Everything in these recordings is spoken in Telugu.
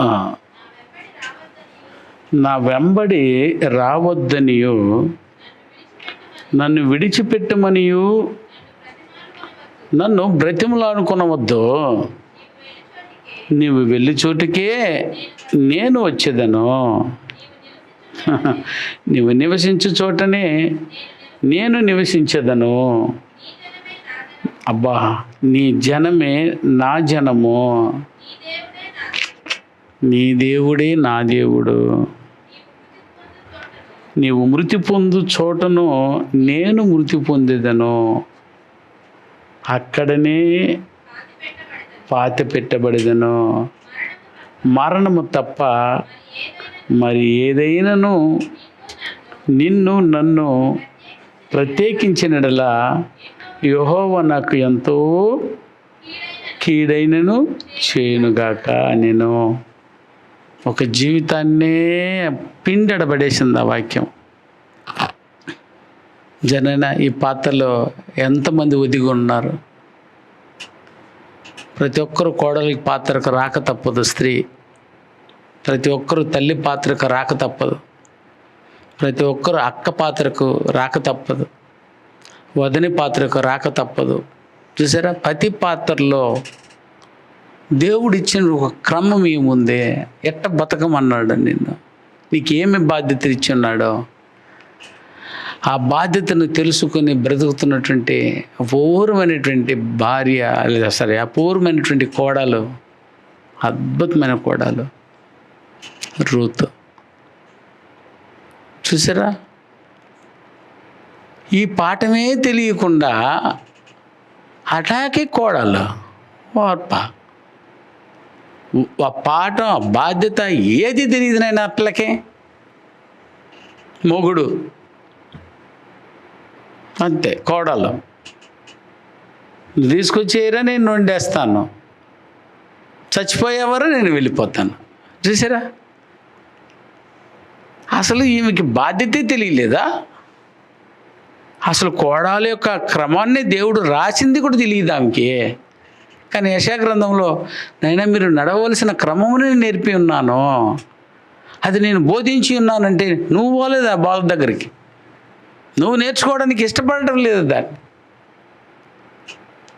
ఆ, నా వెంబడి రావద్దనియు నన్ను విడిచిపెట్టమనియు నన్ను బ్రతిమలాడుకొనవద్దు. నీవు వెళ్ళి చోటుకే నేను వచ్చేదను. నీవు నివసించు చోటనే నేను నివసించేదను. అబ్బా, నీ జనమే నా జనము, నీ దేవుడే నా దేవుడు. నీవు మృతి పొందు చోటను నేను మృతి పొందేదను. అక్కడనే పాతి పెట్టబడేదను. మరణము తప్ప మరి ఏదైనాను నిన్ను నన్ను ప్రత్యేకించినడలా యెహోవా నాకు ఎంతో కీడైనను చేయునుగాక. నేను ఒక జీవితాన్నే పిండడబడేసింది ఆ వాక్యం. జనన ఈ పాత్రలో ఎంతమంది ఒదిగి ఉన్నారు. ప్రతి ఒక్కరు కోడలి పాత్రకు రాక తప్పదు. స్త్రీ ప్రతి ఒక్కరు తల్లి పాత్రకు రాక తప్పదు. ప్రతి ఒక్కరు అక్క పాత్రకు రాక తప్పదు. వదిని పాత్రకు రాక తప్పదు. చూసారా, ప్రతి పాత్రలో దేవుడు ఇచ్చిన ఒక క్రమం ఏముంది. ఎట్ట బతకమన్నాడు నిన్ను, నీకేమి బాధ్యత ఇచ్చి ఉన్నాడో ఆ బాధ్యతను తెలుసుకొని బ్రతుకుతున్నటువంటి అపూర్వమైనటువంటి భార్య, లేదా సరే అపూర్వమైనటువంటి కోడలు, అద్భుతమైన కోడలు రూతు. చూసారా, ఈ పాఠమే తెలియకుండా అటాకే కోడలు ఓర్ప. ఆ పాఠం బాధ్యత ఏది తెలియదు నాయన అట్లకే. మొగుడు అంతే, కోడలు తీసుకొచ్చేయరా నేను వండేస్తాను, చచ్చిపోయేవారు నేను వెళ్ళిపోతాను. చూసారా, అసలు ఈమెకి బాధ్యతే తెలియలేదా? అసలు కోడల యొక్క క్రమాన్ని దేవుడు రాసింది కూడా తెలియదు ఆమెకి. కానీ యెషయా గ్రంథంలో నైనా మీరు నడవలసిన క్రమముని నేర్పి ఉన్నాను, అది నేను బోధించి ఉన్నానంటే నువ్వు పోలేదు ఆ బాల దగ్గరికి. నువ్వు నేర్చుకోవడానికి ఇష్టపడటం లేదు. దాన్ని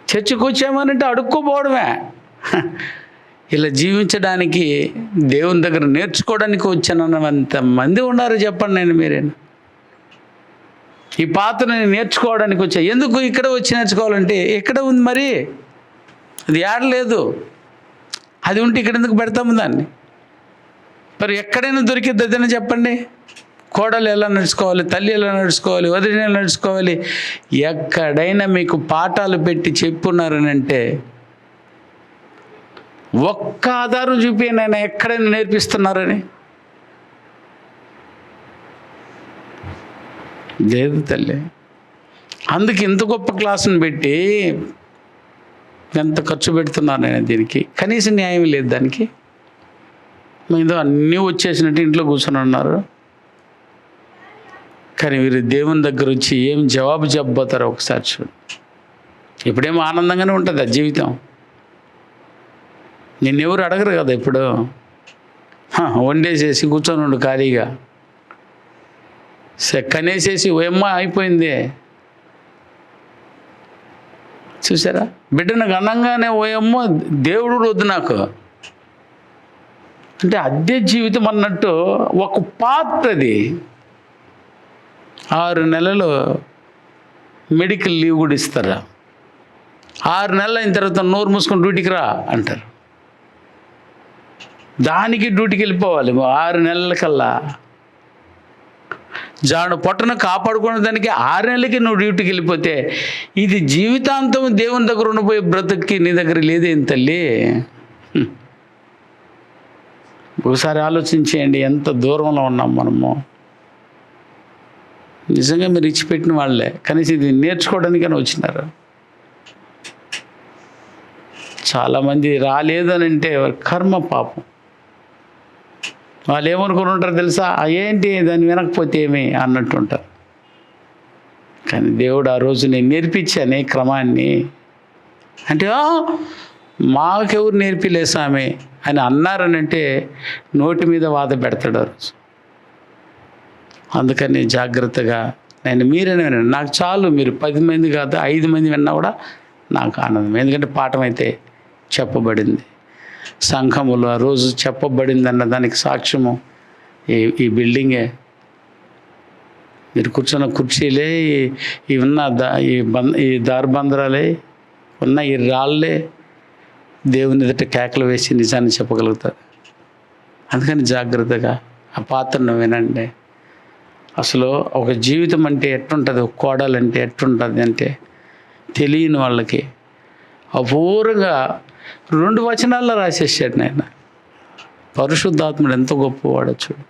చర్చకు వచ్చామనంటే అడుక్కోపోవడమే. ఇలా జీవించడానికి దేవుని దగ్గర నేర్చుకోవడానికి వచ్చానన్నంత మంది ఉన్నారు చెప్పండి. నేను మీరేనా ఈ పాత్రని నేర్చుకోవడానికి వచ్చా? ఎందుకు ఇక్కడ వచ్చి నేర్చుకోవాలంటే ఎక్కడ ఉంది మరి? అది ఏడలేదు. అది ఉంటే ఇక్కడ ఎందుకు పెడతాము దాన్ని? మరి ఎక్కడైనా దొరికిద్ది అదని చెప్పండి. కోడలు ఎలా నడుచుకోవాలి, తల్లి ఎలా నడుచుకోవాలి, వదిన ఎలా నడుచుకోవాలి, ఎక్కడైనా మీకు పాఠాలు పెట్టి చెప్పున్నారని అంటే ఒక్క ఆధారం చూపినైనా ఎక్కడైనా నేర్పిస్తున్నారని లేదు తల్లి. అందుకు ఇంత గొప్ప క్లాసును పెట్టి ఎంత ఖర్చు పెడుతున్నారు నేను దీనికి? కనీసం న్యాయం లేదు దానికి. ఏదో అన్నీ వచ్చేసినట్టు ఇంట్లో కూర్చొని ఉన్నారు. కానీ వీరు దేవుని దగ్గర వచ్చి ఏం జవాబు చెప్పబోతారో ఒకసారి చూడు. ఇప్పుడేమో ఆనందంగానే ఉంటుంది ఆ జీవితం. నిన్నెవరు అడగరు కదా ఇప్పుడు. వండేసేసి కూర్చొని ఉండు ఖాళీగా, కనేసేసి ఓయమ్మ అయిపోయింది. చూసారా, బిడ్డను గణంగానే ఓయమ్మ దేవుడు వద్దు నాకు అంటే అదే జీవితం అన్నట్టు ఒక పాత్రది. 6 నెలలు మెడికల్ లీవ్ కూడా ఇస్తారా? 6 నెలలు అయిన తర్వాత నోరు మూసుకొని డ్యూటీకి రా అంటారు. దానికి డ్యూటీకి వెళ్ళిపోవాలి 6 నెలలకల్లా. జాను పొట్టను కాపాడుకునే దానికి 6 నెలలకి నువ్వు డ్యూటీకి వెళ్ళిపోతే ఇది జీవితాంతం దేవుని దగ్గర ఉండిపోయే బ్రతుక్కి నీ దగ్గర లేదేం తల్లి? ఒకసారి ఆలోచించేయండి, ఎంత దూరంలో ఉన్నాం మనము. నిజంగా మీరు ఇచ్చిపెట్టిన వాళ్ళే, కనీసం ఇది నేర్చుకోవడానికైనా వచ్చినారు. చాలామంది రాలేదని అంటే కర్మ, పాపం. వాళ్ళు ఏమనుకుని ఉంటారు తెలుసా? ఏంటి దాన్ని వినకపోతే ఏమి అన్నట్టుంటారు. కానీ దేవుడు ఆ రోజు నేను నేర్పించాను క్రమాన్ని అంటే మాకెవరు నేర్పిలే స్వామి ఆయన అన్నారనంటే నోటి మీద వాద పెడతాడు ఆ రోజు. అందుకని జాగ్రత్తగా మీరైనా వినండి, నాకు చాలు. మీరు 10 మంది కాదు 5 మంది విన్నా కూడా నాకు ఆనందం. ఎందుకంటే పాఠం అయితే చెప్పబడింది, సంఘములో ఆ రోజు చెప్పబడింది అన్న దానికి సాక్ష్యము ఈ బిల్డింగే. మీరు కూర్చున్న కుర్చీలే, ఈ ఉన్న ఈ దారుబందరాలే, ఉన్న ఈ రాళ్ళే దేవుని ఎదుట కేకలు వేసి నిజాన్ని చెప్పగలుగుతారు. అందుకని జాగ్రత్తగా ఆ పాత్రను వినండి. అసలు ఒక జీవితం అంటే ఎట్టుంటుంది, ఒక కోడలంటే ఎట్టుంటుంది అంటే తెలియని వాళ్ళకి అపూర్వంగా 2 వచనాల్లో రాసేసాడు నాయన. పరిశుద్ధాత్ముడు ఎంత గొప్పవాడో చూడు.